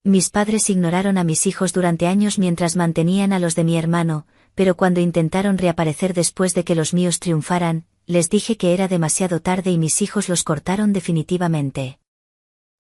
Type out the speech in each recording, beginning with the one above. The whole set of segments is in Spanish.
Mis padres ignoraron a mis hijos durante años mientras mantenían a los de mi hermano, pero cuando intentaron reaparecer después de que los míos triunfaran, les dije que era demasiado tarde y mis hijos los cortaron definitivamente.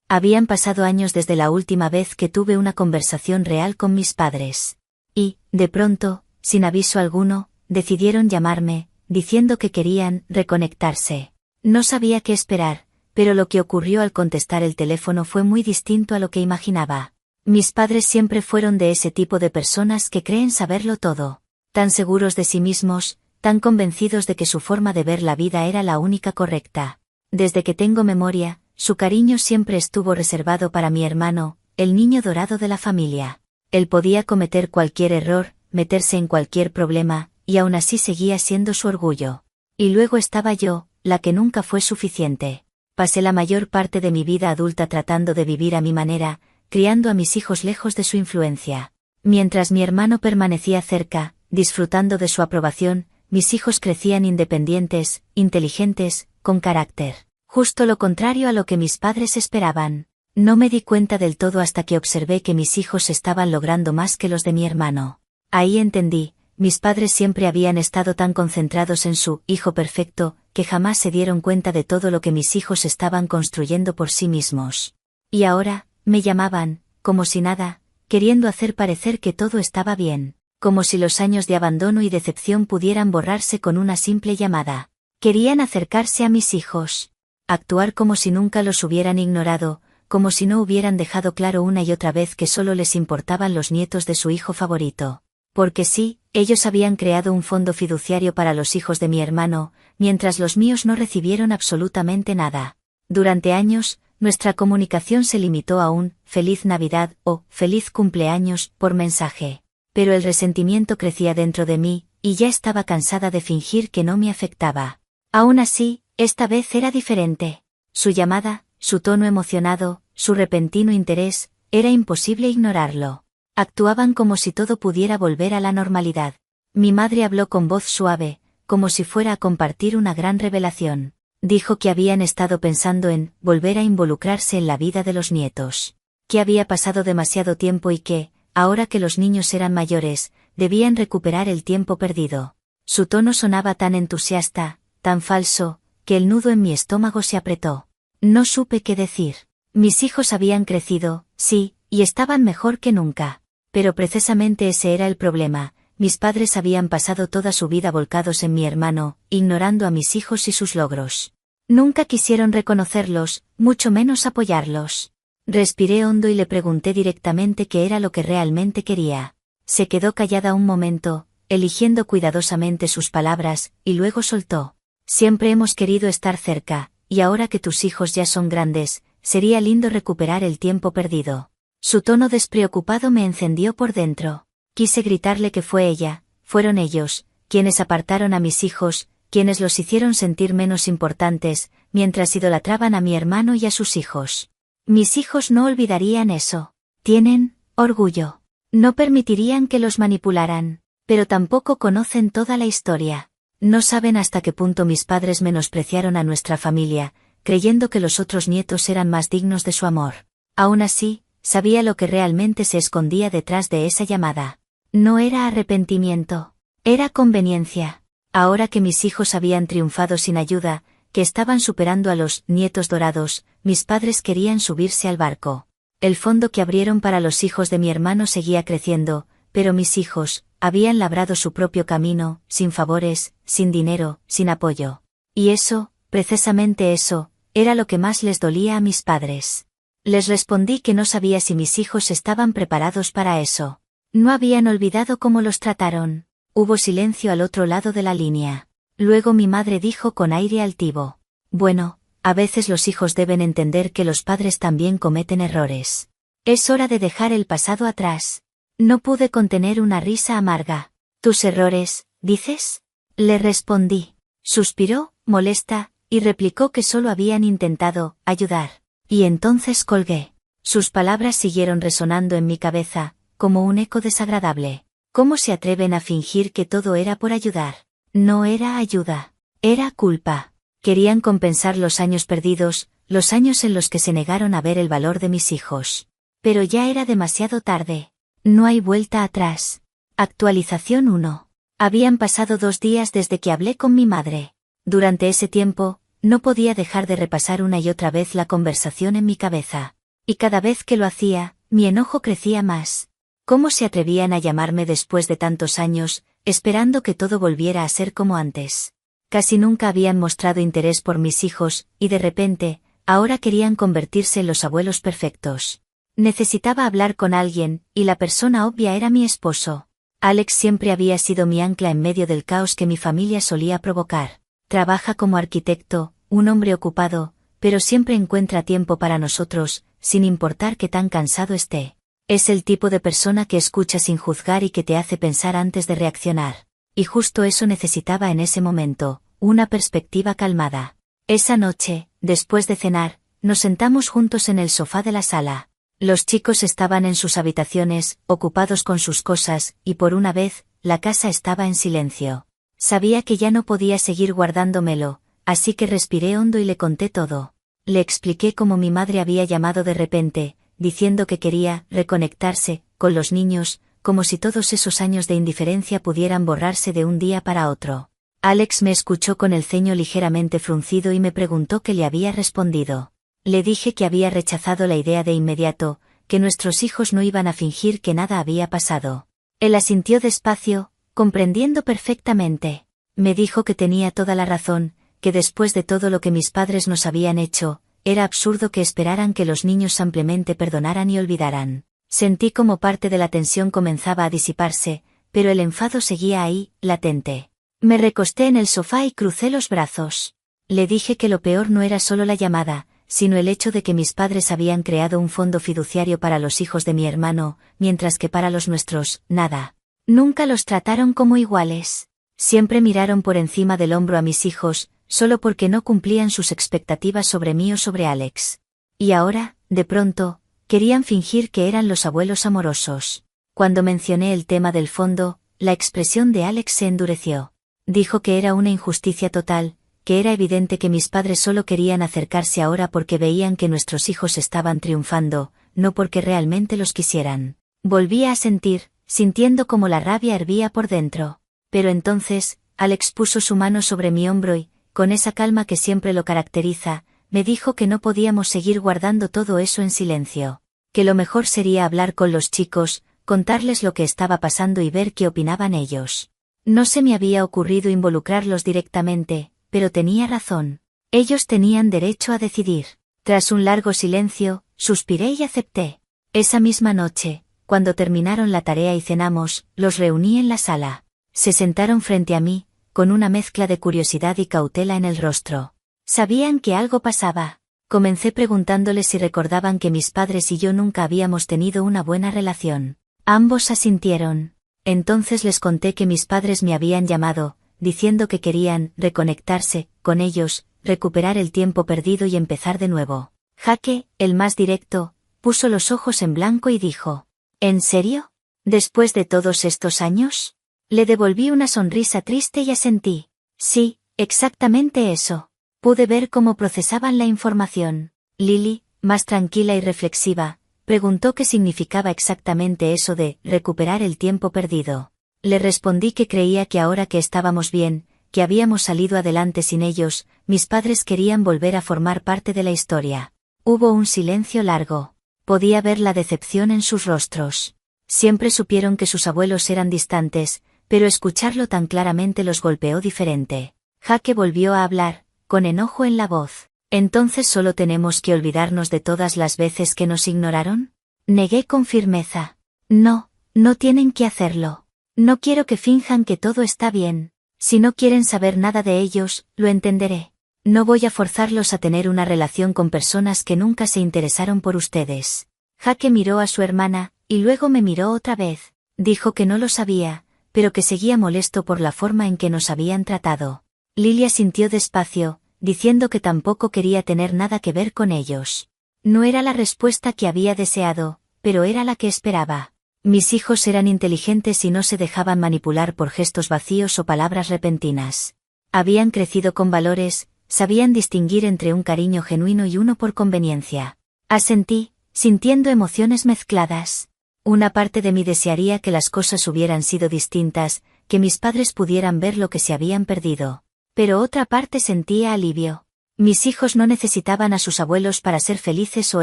Habían pasado años desde la última vez que tuve una conversación real con mis padres. Y, de pronto, sin aviso alguno, decidieron llamarme, diciendo que querían reconectarse. No sabía qué esperar, pero lo que ocurrió al contestar el teléfono fue muy distinto a lo que imaginaba. Mis padres siempre fueron de ese tipo de personas que creen saberlo todo, tan seguros de sí mismos, tan convencidos de que su forma de ver la vida era la única correcta. Desde que tengo memoria, su cariño siempre estuvo reservado para mi hermano, el niño dorado de la familia. Él podía cometer cualquier error, meterse en cualquier problema, y aún así seguía siendo su orgullo. Y luego estaba yo, la que nunca fue suficiente. Pasé la mayor parte de mi vida adulta tratando de vivir a mi manera, criando a mis hijos lejos de su influencia. Mientras mi hermano permanecía cerca, disfrutando de su aprobación, mis hijos crecían independientes, inteligentes, con carácter. Justo lo contrario a lo que mis padres esperaban. No me di cuenta del todo hasta que observé que mis hijos estaban logrando más que los de mi hermano. Ahí entendí, mis padres siempre habían estado tan concentrados en su hijo perfecto, que jamás se dieron cuenta de todo lo que mis hijos estaban construyendo por sí mismos. Y ahora, me llamaban, como si nada, queriendo hacer parecer que todo estaba bien, como si los años de abandono y decepción pudieran borrarse con una simple llamada. Querían acercarse a mis hijos, actuar como si nunca los hubieran ignorado, como si no hubieran dejado claro una y otra vez que solo les importaban los nietos de su hijo favorito. Porque sí, ellos habían creado un fondo fiduciario para los hijos de mi hermano, mientras los míos no recibieron absolutamente nada. Durante años, nuestra comunicación se limitó a un «Feliz Navidad» o «Feliz cumpleaños» por mensaje. Pero el resentimiento crecía dentro de mí, y ya estaba cansada de fingir que no me afectaba. Aún así, esta vez era diferente. Su llamada, su tono emocionado, su repentino interés, era imposible ignorarlo. Actuaban como si todo pudiera volver a la normalidad. Mi madre habló con voz suave, como si fuera a compartir una gran revelación. Dijo que habían estado pensando en volver a involucrarse en la vida de los nietos. Que había pasado demasiado tiempo y que, ahora que los niños eran mayores, debían recuperar el tiempo perdido. Su tono sonaba tan entusiasta, tan falso, que el nudo en mi estómago se apretó. No supe qué decir. Mis hijos habían crecido, sí, y estaban mejor que nunca. Pero precisamente ese era el problema. Mis padres habían pasado toda su vida volcados en mi hermano, ignorando a mis hijos y sus logros. Nunca quisieron reconocerlos, mucho menos apoyarlos. Respiré hondo y le pregunté directamente qué era lo que realmente quería. Se quedó callada un momento, eligiendo cuidadosamente sus palabras, y luego soltó. Siempre hemos querido estar cerca, y ahora que tus hijos ya son grandes, sería lindo recuperar el tiempo perdido. Su tono despreocupado me encendió por dentro. Quise gritarle que fue ella, fueron ellos, quienes apartaron a mis hijos, quienes los hicieron sentir menos importantes, mientras idolatraban a mi hermano y a sus hijos. Mis hijos no olvidarían eso. Tienen orgullo. No permitirían que los manipularan, pero tampoco conocen toda la historia. No saben hasta qué punto mis padres menospreciaron a nuestra familia, creyendo que los otros nietos eran más dignos de su amor. Aún así, sabía lo que realmente se escondía detrás de esa llamada. No era arrepentimiento, era conveniencia. Ahora que mis hijos habían triunfado sin ayuda, que estaban superando a los nietos dorados, mis padres querían subirse al barco. El fondo que abrieron para los hijos de mi hermano seguía creciendo, pero mis hijos habían labrado su propio camino, sin favores, sin dinero, sin apoyo. Y eso, precisamente eso, era lo que más les dolía a mis padres. Les respondí que no sabía si mis hijos estaban preparados para eso. No habían olvidado cómo los trataron. Hubo silencio al otro lado de la línea. Luego mi madre dijo con aire altivo: bueno, a veces los hijos deben entender que los padres también cometen errores. Es hora de dejar el pasado atrás. No pude contener una risa amarga. ¿Tus errores, dices? Le respondí. Suspiró, molesta, y replicó que solo habían intentado ayudar. Y entonces colgué. Sus palabras siguieron resonando en mi cabeza, como un eco desagradable. ¿Cómo se atreven a fingir que todo era por ayudar? No era ayuda. Era culpa. Querían compensar los años perdidos, los años en los que se negaron a ver el valor de mis hijos. Pero ya era demasiado tarde. No hay vuelta atrás. Actualización 1. Habían pasado 2 días desde que hablé con mi madre. Durante ese tiempo, no podía dejar de repasar una y otra vez la conversación en mi cabeza. Y cada vez que lo hacía, mi enojo crecía más. ¿Cómo se atrevían a llamarme después de tantos años, esperando que todo volviera a ser como antes? Casi nunca habían mostrado interés por mis hijos, y de repente, ahora querían convertirse en los abuelos perfectos. Necesitaba hablar con alguien, y la persona obvia era mi esposo. Alex siempre había sido mi ancla en medio del caos que mi familia solía provocar. Trabaja como arquitecto, un hombre ocupado, pero siempre encuentra tiempo para nosotros, sin importar qué tan cansado esté. Es el tipo de persona que escucha sin juzgar y que te hace pensar antes de reaccionar. Y justo eso necesitaba en ese momento, una perspectiva calmada. Esa noche, después de cenar, nos sentamos juntos en el sofá de la sala. Los chicos estaban en sus habitaciones, ocupados con sus cosas, y por una vez, la casa estaba en silencio. Sabía que ya no podía seguir guardándomelo, así que respiré hondo y le conté todo. Le expliqué cómo mi madre había llamado de repente, diciendo que quería reconectarse con los niños, como si todos esos años de indiferencia pudieran borrarse de un día para otro. Alex me escuchó con el ceño ligeramente fruncido y me preguntó qué le había respondido. Le dije que había rechazado la idea de inmediato, que nuestros hijos no iban a fingir que nada había pasado. Él asintió despacio, comprendiendo perfectamente. Me dijo que tenía toda la razón, que después de todo lo que mis padres nos habían hecho, era absurdo que esperaran que los niños ampliamente perdonaran y olvidaran. Sentí como parte de la tensión comenzaba a disiparse, pero el enfado seguía ahí, latente. Me recosté en el sofá y crucé los brazos. Le dije que lo peor no era solo la llamada, sino el hecho de que mis padres habían creado un fondo fiduciario para los hijos de mi hermano, mientras que para los nuestros, nada. Nunca los trataron como iguales. Siempre miraron por encima del hombro a mis hijos, solo porque no cumplían sus expectativas sobre mí o sobre Alex. Y ahora, de pronto, querían fingir que eran los abuelos amorosos. Cuando mencioné el tema del fondo, la expresión de Alex se endureció. Dijo que era una injusticia total, que era evidente que mis padres solo querían acercarse ahora porque veían que nuestros hijos estaban triunfando, no porque realmente los quisieran. Volvía a sentir, sintiendo como la rabia hervía por dentro. Pero entonces, Alex puso su mano sobre mi hombro y, con esa calma que siempre lo caracteriza, me dijo que no podíamos seguir guardando todo eso en silencio. Que lo mejor sería hablar con los chicos, contarles lo que estaba pasando y ver qué opinaban ellos. No se me había ocurrido involucrarlos directamente, pero tenía razón. Ellos tenían derecho a decidir. Tras un largo silencio, suspiré y acepté. Esa misma noche, cuando terminaron la tarea y cenamos, los reuní en la sala. Se sentaron frente a mí, con una mezcla de curiosidad y cautela en el rostro. Sabían que algo pasaba. Comencé preguntándoles si recordaban que mis padres y yo nunca habíamos tenido una buena relación. Ambos asintieron. Entonces les conté que mis padres me habían llamado, diciendo que querían reconectarse con ellos, recuperar el tiempo perdido y empezar de nuevo. Jaque, el más directo, puso los ojos en blanco y dijo: ¿En serio? ¿Después de todos estos años? Le devolví una sonrisa triste y asentí. Sí, exactamente eso. Pude ver cómo procesaban la información. Lily, más tranquila y reflexiva, preguntó qué significaba exactamente eso de recuperar el tiempo perdido. Le respondí que creía que ahora que estábamos bien, que habíamos salido adelante sin ellos, mis padres querían volver a formar parte de la historia. Hubo un silencio largo. Podía ver la decepción en sus rostros. Siempre supieron que sus abuelos eran distantes, pero escucharlo tan claramente los golpeó diferente. Jaque volvió a hablar, con enojo en la voz. ¿Entonces solo tenemos que olvidarnos de todas las veces que nos ignoraron? Negué con firmeza. No, no tienen que hacerlo. No quiero que finjan que todo está bien. Si no quieren saber nada de ellos, lo entenderé. No voy a forzarlos a tener una relación con personas que nunca se interesaron por ustedes. Jaque miró a su hermana, y luego me miró otra vez. Dijo que no lo sabía, pero que seguía molesto por la forma en que nos habían tratado. Lilia sintió despacio, diciendo que tampoco quería tener nada que ver con ellos. No era la respuesta que había deseado, pero era la que esperaba. Mis hijos eran inteligentes y no se dejaban manipular por gestos vacíos o palabras repentinas. Habían crecido con valores, sabían distinguir entre un cariño genuino y uno por conveniencia. Asentí, sintiendo emociones mezcladas. Una parte de mí desearía que las cosas hubieran sido distintas, que mis padres pudieran ver lo que se habían perdido. Pero otra parte sentía alivio. Mis hijos no necesitaban a sus abuelos para ser felices o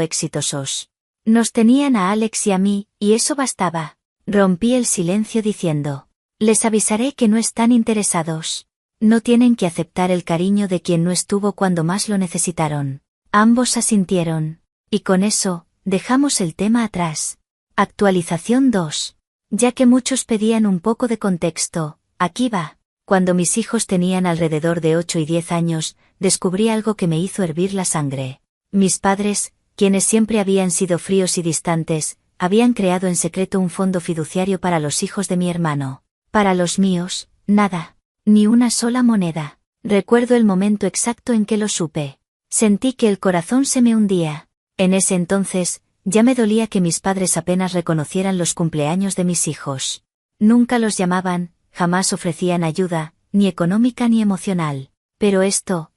exitosos. Nos tenían a Alex y a mí, y eso bastaba. Rompí el silencio diciendo: les avisaré que no están interesados. No tienen que aceptar el cariño de quien no estuvo cuando más lo necesitaron. Ambos asintieron. Y con eso, dejamos el tema atrás. Actualización 2. Ya que muchos pedían un poco de contexto, aquí va. Cuando mis hijos tenían alrededor de 8 y 10 años, descubrí algo que me hizo hervir la sangre. Mis padres, quienes siempre habían sido fríos y distantes, habían creado en secreto un fondo fiduciario para los hijos de mi hermano. Para los míos, nada. Ni una sola moneda. Recuerdo el momento exacto en que lo supe. Sentí que el corazón se me hundía. En ese entonces, ya me dolía que mis padres apenas reconocieran los cumpleaños de mis hijos. Nunca los llamaban, jamás ofrecían ayuda, ni económica ni emocional. Pero esto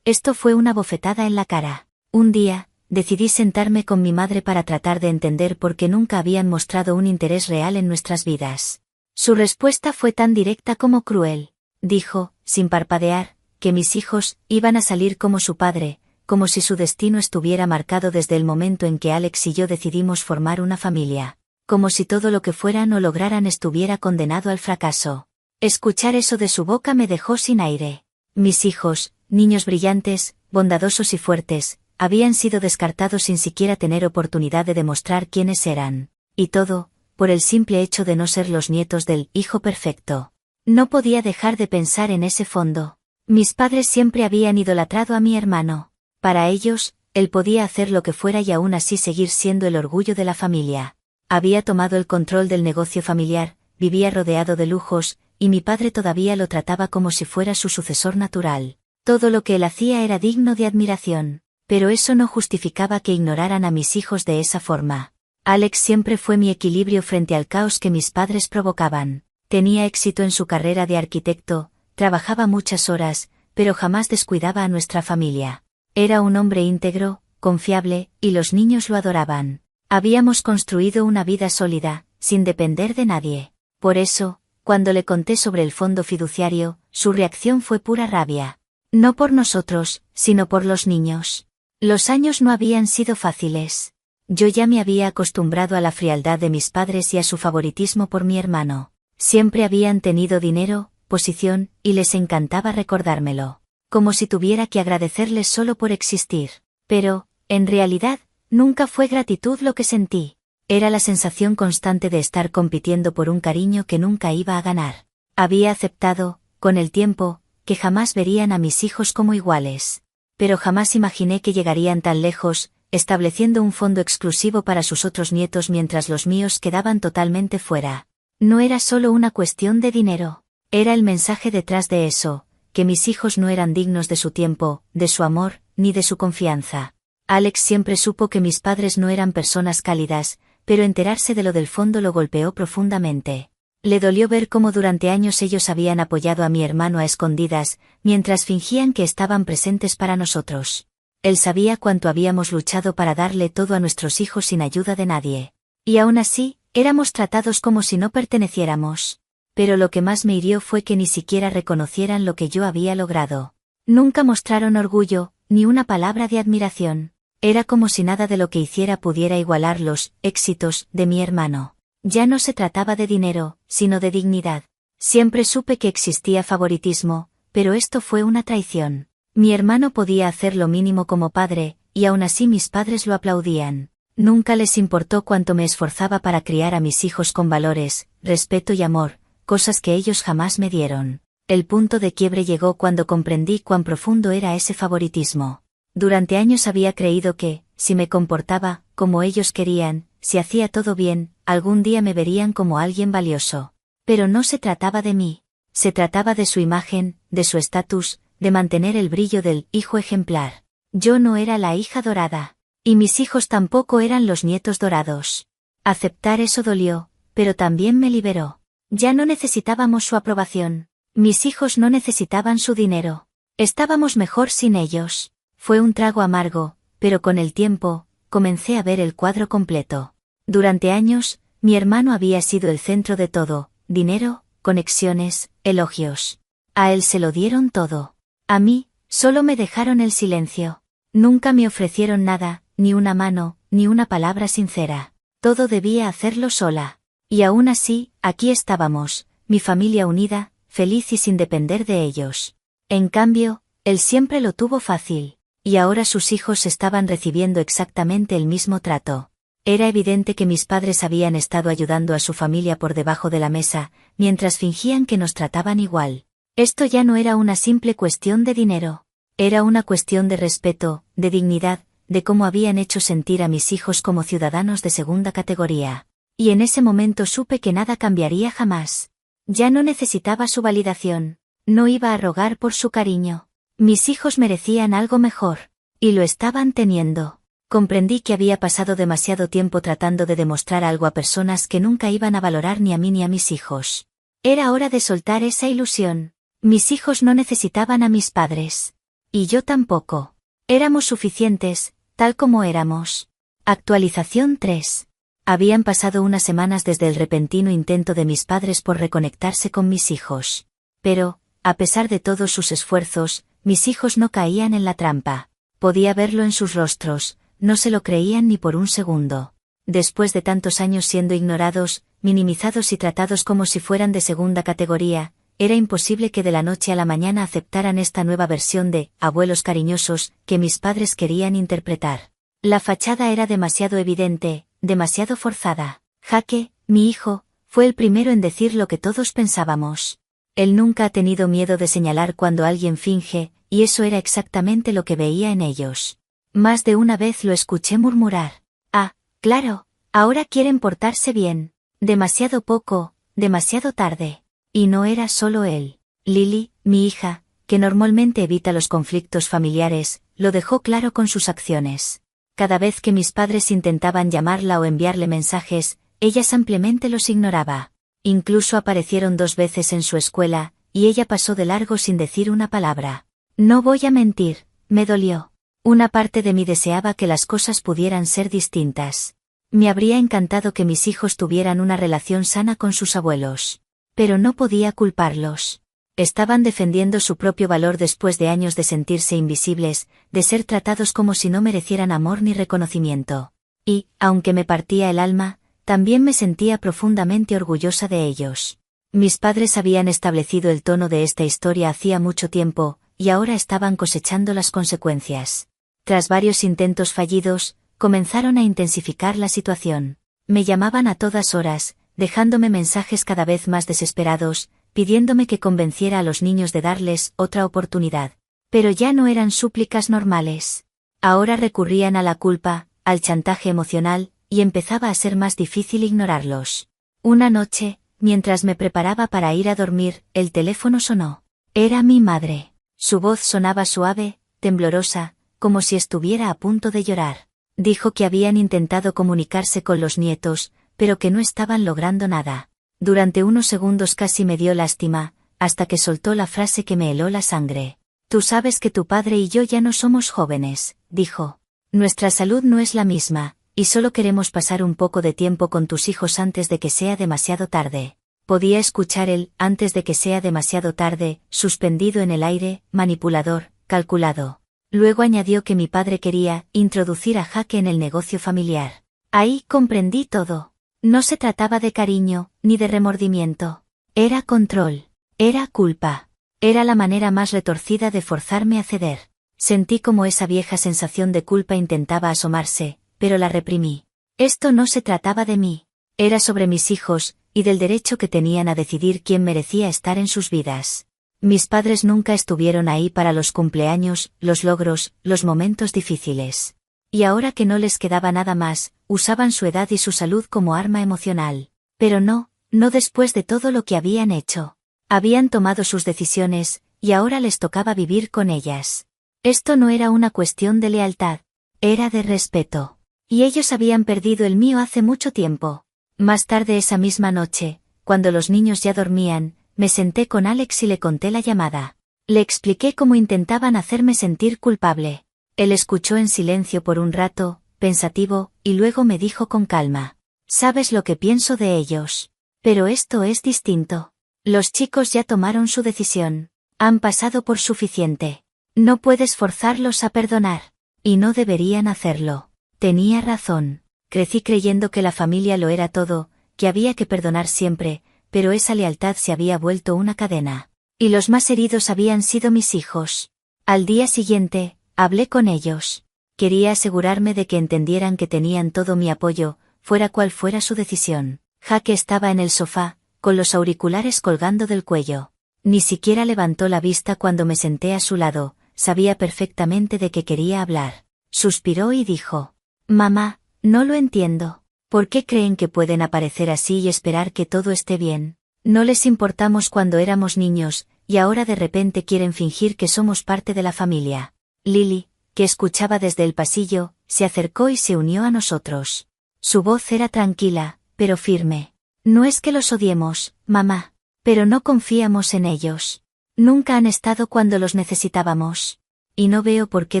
fue una bofetada en la cara. Un día, decidí sentarme con mi madre para tratar de entender por qué nunca habían mostrado un interés real en nuestras vidas. Su respuesta fue tan directa como cruel. Dijo, sin parpadear, que mis hijos iban a salir como su padre, como si su destino estuviera marcado desde el momento en que Alex y yo decidimos formar una familia. Como si todo lo que fueran o lograran estuviera condenado al fracaso. Escuchar eso de su boca me dejó sin aire. Mis hijos, niños brillantes, bondadosos y fuertes, habían sido descartados sin siquiera tener oportunidad de demostrar quiénes eran. Y todo, por el simple hecho de no ser los nietos del hijo perfecto. No podía dejar de pensar en ese fondo. Mis padres siempre habían idolatrado a mi hermano. Para ellos, él podía hacer lo que fuera y aún así seguir siendo el orgullo de la familia. Había tomado el control del negocio familiar, vivía rodeado de lujos, y mi padre todavía lo trataba como si fuera su sucesor natural. Todo lo que él hacía era digno de admiración, pero eso no justificaba que ignoraran a mis hijos de esa forma. Alex siempre fue mi equilibrio frente al caos que mis padres provocaban. Tenía éxito en su carrera de arquitecto, trabajaba muchas horas, pero jamás descuidaba a nuestra familia. Era un hombre íntegro, confiable, y los niños lo adoraban. Habíamos construido una vida sólida, sin depender de nadie. Por eso, cuando le conté sobre el fondo fiduciario, su reacción fue pura rabia. No por nosotros, sino por los niños. Los años no habían sido fáciles. Yo ya me había acostumbrado a la frialdad de mis padres y a su favoritismo por mi hermano. Siempre habían tenido dinero, posición, y les encantaba recordármelo. Como si tuviera que agradecerles solo por existir. Pero, en realidad, nunca fue gratitud lo que sentí. Era la sensación constante de estar compitiendo por un cariño que nunca iba a ganar. Había aceptado, con el tiempo, que jamás verían a mis hijos como iguales. Pero jamás imaginé que llegarían tan lejos, estableciendo un fondo exclusivo para sus otros nietos mientras los míos quedaban totalmente fuera. No era solo una cuestión de dinero. Era el mensaje detrás de eso, que mis hijos no eran dignos de su tiempo, de su amor, ni de su confianza. Alex siempre supo que mis padres no eran personas cálidas, pero enterarse de lo del fondo lo golpeó profundamente. Le dolió ver cómo durante años ellos habían apoyado a mi hermano a escondidas, mientras fingían que estaban presentes para nosotros. Él sabía cuánto habíamos luchado para darle todo a nuestros hijos sin ayuda de nadie. Y aún así, éramos tratados como si no perteneciéramos. Pero lo que más me hirió fue que ni siquiera reconocieran lo que yo había logrado. Nunca mostraron orgullo, ni una palabra de admiración. Era como si nada de lo que hiciera pudiera igualar los éxitos de mi hermano. Ya no se trataba de dinero, sino de dignidad. Siempre supe que existía favoritismo, pero esto fue una traición. Mi hermano podía hacer lo mínimo como padre, y aún así mis padres lo aplaudían. Nunca les importó cuánto me esforzaba para criar a mis hijos con valores, respeto y amor, cosas que ellos jamás me dieron. El punto de quiebre llegó cuando comprendí cuán profundo era ese favoritismo. Durante años había creído que, si me comportaba como ellos querían, si hacía todo bien, algún día me verían como alguien valioso. Pero no se trataba de mí. Se trataba de su imagen, de su estatus, de mantener el brillo del hijo ejemplar. Yo no era la hija dorada. Y mis hijos tampoco eran los nietos dorados. Aceptar eso dolió, pero también me liberó. Ya no necesitábamos su aprobación. Mis hijos no necesitaban su dinero. Estábamos mejor sin ellos. Fue un trago amargo, pero con el tiempo, comencé a ver el cuadro completo. Durante años, mi hermano había sido el centro de todo: dinero, conexiones, elogios. A él se lo dieron todo. A mí, solo me dejaron el silencio. Nunca me ofrecieron nada, ni una mano, ni una palabra sincera. Todo debía hacerlo sola. Y aún así, aquí estábamos, mi familia unida, feliz y sin depender de ellos. En cambio, él siempre lo tuvo fácil. Y ahora sus hijos estaban recibiendo exactamente el mismo trato. Era evidente que mis padres habían estado ayudando a su familia por debajo de la mesa, mientras fingían que nos trataban igual. Esto ya no era una simple cuestión de dinero. Era una cuestión de respeto, de dignidad, de cómo habían hecho sentir a mis hijos como ciudadanos de segunda categoría. Y en ese momento supe que nada cambiaría jamás. Ya no necesitaba su validación. No iba a rogar por su cariño. Mis hijos merecían algo mejor. Y lo estaban teniendo. Comprendí que había pasado demasiado tiempo tratando de demostrar algo a personas que nunca iban a valorar ni a mí ni a mis hijos. Era hora de soltar esa ilusión. Mis hijos no necesitaban a mis padres. Y yo tampoco. Éramos suficientes, tal como éramos. Actualización 3. Habían pasado unas semanas desde el repentino intento de mis padres por reconectarse con mis hijos. Pero, a pesar de todos sus esfuerzos, mis hijos no caían en la trampa. Podía verlo en sus rostros, no se lo creían ni por un segundo. Después de tantos años siendo ignorados, minimizados y tratados como si fueran de segunda categoría, era imposible que de la noche a la mañana aceptaran esta nueva versión de abuelos cariñosos que mis padres querían interpretar. La fachada era demasiado evidente, demasiado forzada. Jaque, mi hijo, fue el primero en decir lo que todos pensábamos. Él nunca ha tenido miedo de señalar cuando alguien finge, y eso era exactamente lo que veía en ellos. Más de una vez lo escuché murmurar. Ah, claro, ahora quieren portarse bien. Demasiado poco, demasiado tarde. Y no era solo él. Lily, mi hija, que normalmente evita los conflictos familiares, lo dejó claro con sus acciones. Cada vez que mis padres intentaban llamarla o enviarle mensajes, ella simplemente los ignoraba. Incluso aparecieron 2 veces en su escuela, y ella pasó de largo sin decir una palabra. No voy a mentir, me dolió. Una parte de mí deseaba que las cosas pudieran ser distintas. Me habría encantado que mis hijos tuvieran una relación sana con sus abuelos. Pero no podía culparlos. Estaban defendiendo su propio valor después de años de sentirse invisibles, de ser tratados como si no merecieran amor ni reconocimiento. Y, aunque me partía el alma, también me sentía profundamente orgullosa de ellos. Mis padres habían establecido el tono de esta historia hacía mucho tiempo, y ahora estaban cosechando las consecuencias. Tras varios intentos fallidos, comenzaron a intensificar la situación. Me llamaban a todas horas, dejándome mensajes cada vez más desesperados, pidiéndome que convenciera a los niños de darles otra oportunidad. Pero ya no eran súplicas normales. Ahora recurrían a la culpa, al chantaje emocional, y empezaba a ser más difícil ignorarlos. Una noche, mientras me preparaba para ir a dormir, el teléfono sonó. Era mi madre. Su voz sonaba suave, temblorosa, como si estuviera a punto de llorar. Dijo que habían intentado comunicarse con los nietos, pero que no estaban logrando nada. Durante unos segundos casi me dio lástima, hasta que soltó la frase que me heló la sangre. Tú sabes que tu padre y yo ya no somos jóvenes, dijo. Nuestra salud no es la misma, y solo queremos pasar un poco de tiempo con tus hijos antes de que sea demasiado tarde. Podía escuchar el antes de que sea demasiado tarde, suspendido en el aire, manipulador, calculado. Luego añadió que mi padre quería introducir a Jaque en el negocio familiar. Ahí comprendí todo. No se trataba de cariño, ni de remordimiento. Era control. Era culpa. Era la manera más retorcida de forzarme a ceder. Sentí como esa vieja sensación de culpa intentaba asomarse, pero la reprimí. Esto no se trataba de mí. Era sobre mis hijos, y del derecho que tenían a decidir quién merecía estar en sus vidas. Mis padres nunca estuvieron ahí para los cumpleaños, los logros, los momentos difíciles. Y ahora que no les quedaba nada más, usaban su edad y su salud como arma emocional. Pero no después de todo lo que habían hecho. Habían tomado sus decisiones, y ahora les tocaba vivir con ellas. Esto no era una cuestión de lealtad, era de respeto. Y ellos habían perdido el mío hace mucho tiempo. Más tarde esa misma noche, cuando los niños ya dormían, me senté con Alex y le conté la llamada. Le expliqué cómo intentaban hacerme sentir culpable. Él escuchó en silencio por un rato, pensativo, y luego me dijo con calma. Sabes lo que pienso de ellos. Pero esto es distinto. Los chicos ya tomaron su decisión. Han pasado por suficiente. No puedes forzarlos a perdonar. Y no deberían hacerlo. Tenía razón. Crecí creyendo que la familia lo era todo, que había que perdonar siempre, pero esa lealtad se había vuelto una cadena. Y los más heridos habían sido mis hijos. Al día siguiente, hablé con ellos. Quería asegurarme de que entendieran que tenían todo mi apoyo, fuera cual fuera su decisión. Jaque estaba en el sofá, con los auriculares colgando del cuello. Ni siquiera levantó la vista cuando me senté a su lado, sabía perfectamente de qué quería hablar. Suspiró y dijo: Mamá, no lo entiendo. ¿Por qué creen que pueden aparecer así y esperar que todo esté bien? No les importamos cuando éramos niños, y ahora de repente quieren fingir que somos parte de la familia. Lily, que escuchaba desde el pasillo, se acercó y se unió a nosotros. Su voz era tranquila, pero firme. No es que los odiemos, mamá. Pero no confiamos en ellos. Nunca han estado cuando los necesitábamos. Y no veo por qué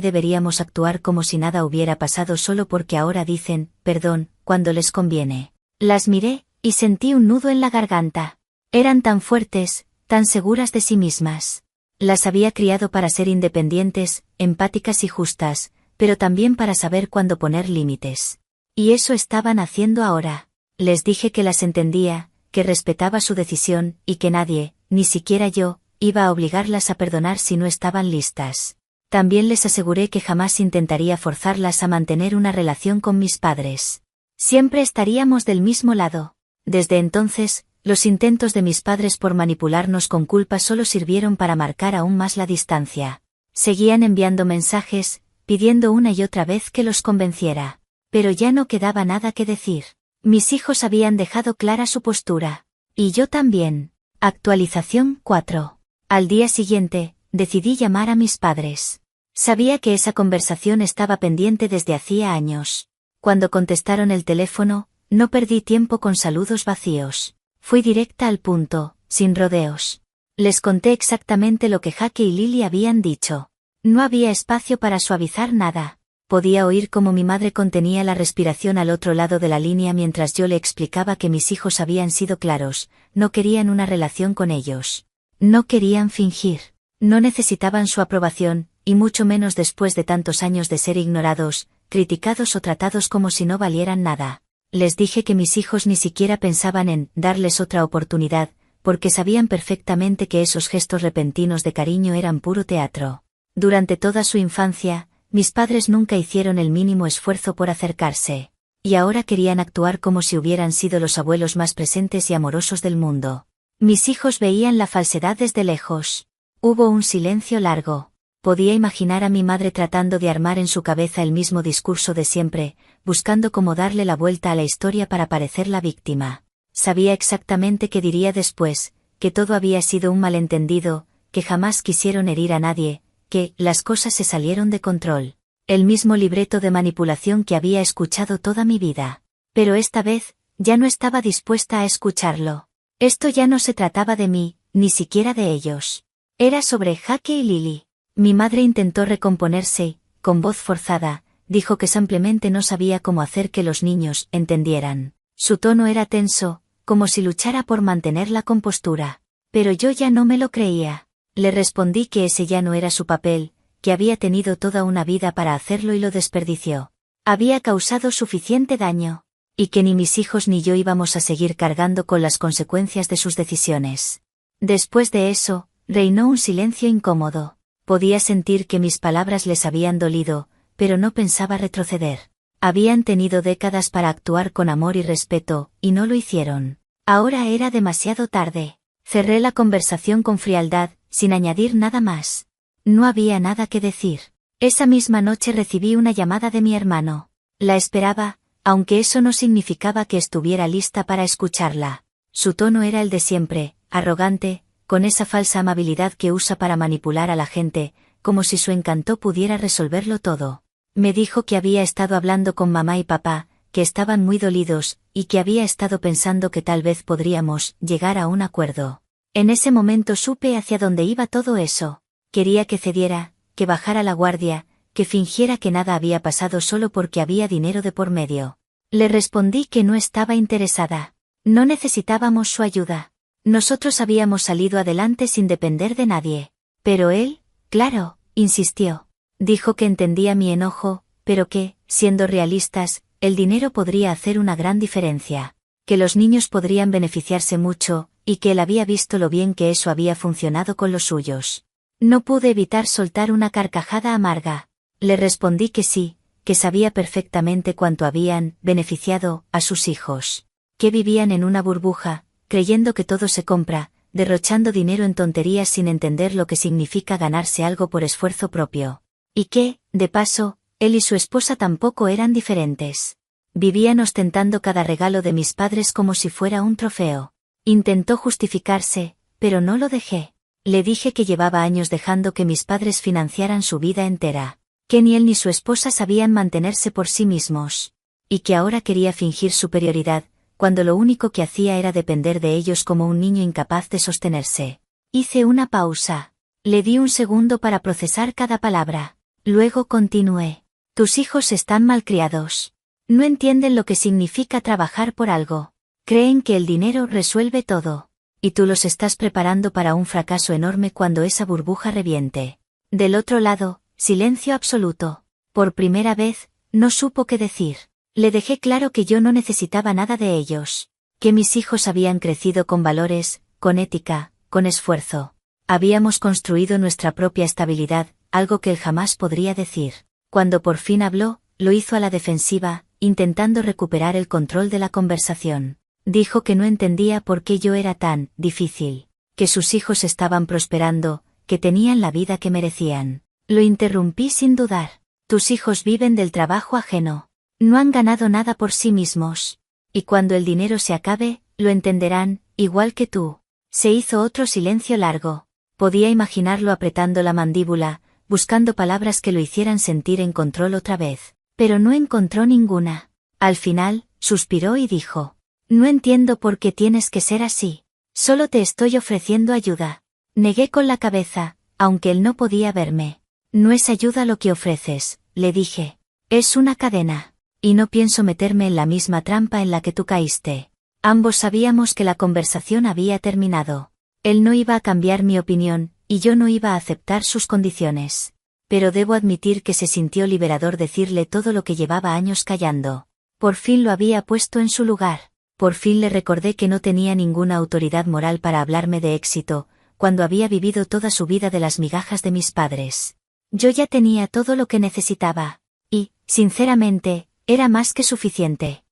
deberíamos actuar como si nada hubiera pasado solo porque ahora dicen, perdón, cuando les conviene. Las miré, y sentí un nudo en la garganta. Eran tan fuertes, tan seguras de sí mismas. Las había criado para ser independientes, empáticas y justas, pero también para saber cuándo poner límites. Y eso estaban haciendo ahora. Les dije que las entendía, que respetaba su decisión, y que nadie, ni siquiera yo, iba a obligarlas a perdonar si no estaban listas. También les aseguré que jamás intentaría forzarlas a mantener una relación con mis padres. Siempre estaríamos del mismo lado. Desde entonces, los intentos de mis padres por manipularnos con culpa solo sirvieron para marcar aún más la distancia. Seguían enviando mensajes, pidiendo una y otra vez que los convenciera. Pero ya no quedaba nada que decir. Mis hijos habían dejado clara su postura. Y yo también. Actualización 4. Al día siguiente, decidí llamar a mis padres. Sabía que esa conversación estaba pendiente desde hacía años. Cuando contestaron el teléfono, no perdí tiempo con saludos vacíos. Fui directa al punto, sin rodeos. Les conté exactamente lo que Jaque y Lily habían dicho. No había espacio para suavizar nada. Podía oír cómo mi madre contenía la respiración al otro lado de la línea mientras yo le explicaba que mis hijos habían sido claros, no querían una relación con ellos. No querían fingir. No necesitaban su aprobación, y mucho menos después de tantos años de ser ignorados, criticados o tratados como si no valieran nada. Les dije que mis hijos ni siquiera pensaban en darles otra oportunidad, porque sabían perfectamente que esos gestos repentinos de cariño eran puro teatro. Durante toda su infancia, mis padres nunca hicieron el mínimo esfuerzo por acercarse. Y ahora querían actuar como si hubieran sido los abuelos más presentes y amorosos del mundo. Mis hijos veían la falsedad desde lejos. Hubo un silencio largo. Podía imaginar a mi madre tratando de armar en su cabeza el mismo discurso de siempre, buscando cómo darle la vuelta a la historia para parecer la víctima. Sabía exactamente qué diría después, que todo había sido un malentendido, que jamás quisieron herir a nadie, que las cosas se salieron de control. El mismo libreto de manipulación que había escuchado toda mi vida. Pero esta vez, ya no estaba dispuesta a escucharlo. Esto ya no se trataba de mí, ni siquiera de ellos. Era sobre Jaque y Lily. Mi madre intentó recomponerse y, con voz forzada, dijo que simplemente no sabía cómo hacer que los niños entendieran. Su tono era tenso, como si luchara por mantener la compostura. Pero yo ya no me lo creía. Le respondí que ese ya no era su papel, que había tenido toda una vida para hacerlo y lo desperdició. Había causado suficiente daño. Y que ni mis hijos ni yo íbamos a seguir cargando con las consecuencias de sus decisiones. Después de eso, reinó un silencio incómodo. Podía sentir que mis palabras les habían dolido, pero no pensaba retroceder. Habían tenido décadas para actuar con amor y respeto, y no lo hicieron. Ahora era demasiado tarde. Cerré la conversación con frialdad, sin añadir nada más. No había nada que decir. Esa misma noche recibí una llamada de mi hermano. La esperaba, aunque eso no significaba que estuviera lista para escucharla. Su tono era el de siempre, arrogante, con esa falsa amabilidad que usa para manipular a la gente, como si su encanto pudiera resolverlo todo. Me dijo que había estado hablando con mamá y papá, que estaban muy dolidos, y que había estado pensando que tal vez podríamos llegar a un acuerdo. En ese momento supe hacia dónde iba todo eso. Quería que cediera, que bajara la guardia, que fingiera que nada había pasado solo porque había dinero de por medio. Le respondí que no estaba interesada. No necesitábamos su ayuda. Nosotros habíamos salido adelante sin depender de nadie. Pero él, claro, insistió. Dijo que entendía mi enojo, pero que, siendo realistas, el dinero podría hacer una gran diferencia. Que los niños podrían beneficiarse mucho, y que él había visto lo bien que eso había funcionado con los suyos. No pude evitar soltar una carcajada amarga. Le respondí que sí, que sabía perfectamente cuánto habían beneficiado a sus hijos. Que vivían en una burbuja, creyendo que todo se compra, derrochando dinero en tonterías sin entender lo que significa ganarse algo por esfuerzo propio. Y que, de paso, él y su esposa tampoco eran diferentes. Vivían ostentando cada regalo de mis padres como si fuera un trofeo. Intentó justificarse, pero no lo dejé. Le dije que llevaba años dejando que mis padres financiaran su vida entera. Que ni él ni su esposa sabían mantenerse por sí mismos. Y que ahora quería fingir superioridad, cuando lo único que hacía era depender de ellos como un niño incapaz de sostenerse. Hice una pausa. Le di un segundo para procesar cada palabra. Luego continué. Tus hijos están malcriados. No entienden lo que significa trabajar por algo. Creen que el dinero resuelve todo. Y tú los estás preparando para un fracaso enorme cuando esa burbuja reviente. Del otro lado, silencio absoluto. Por primera vez, no supo qué decir. Le dejé claro que yo no necesitaba nada de ellos. Que mis hijos habían crecido con valores, con ética, con esfuerzo. Habíamos construido nuestra propia estabilidad, algo que él jamás podría decir. Cuando por fin habló, lo hizo a la defensiva, intentando recuperar el control de la conversación. Dijo que no entendía por qué yo era tan difícil. Que sus hijos estaban prosperando, que tenían la vida que merecían. Lo interrumpí sin dudar. Tus hijos viven del trabajo ajeno. No han ganado nada por sí mismos. Y cuando el dinero se acabe, lo entenderán, igual que tú. Se hizo otro silencio largo. Podía imaginarlo apretando la mandíbula, buscando palabras que lo hicieran sentir en control otra vez. Pero no encontró ninguna. Al final, suspiró y dijo: no entiendo por qué tienes que ser así. Solo te estoy ofreciendo ayuda. Negué con la cabeza, aunque él no podía verme. No es ayuda lo que ofreces, le dije. Es una cadena. Y no pienso meterme en la misma trampa en la que tú caíste. Ambos sabíamos que la conversación había terminado. Él no iba a cambiar mi opinión, y yo no iba a aceptar sus condiciones. Pero debo admitir que se sintió liberador decirle todo lo que llevaba años callando. Por fin lo había puesto en su lugar. Por fin le recordé que no tenía ninguna autoridad moral para hablarme de éxito, cuando había vivido toda su vida de las migajas de mis padres. Yo ya tenía todo lo que necesitaba. Y, sinceramente, era más que suficiente.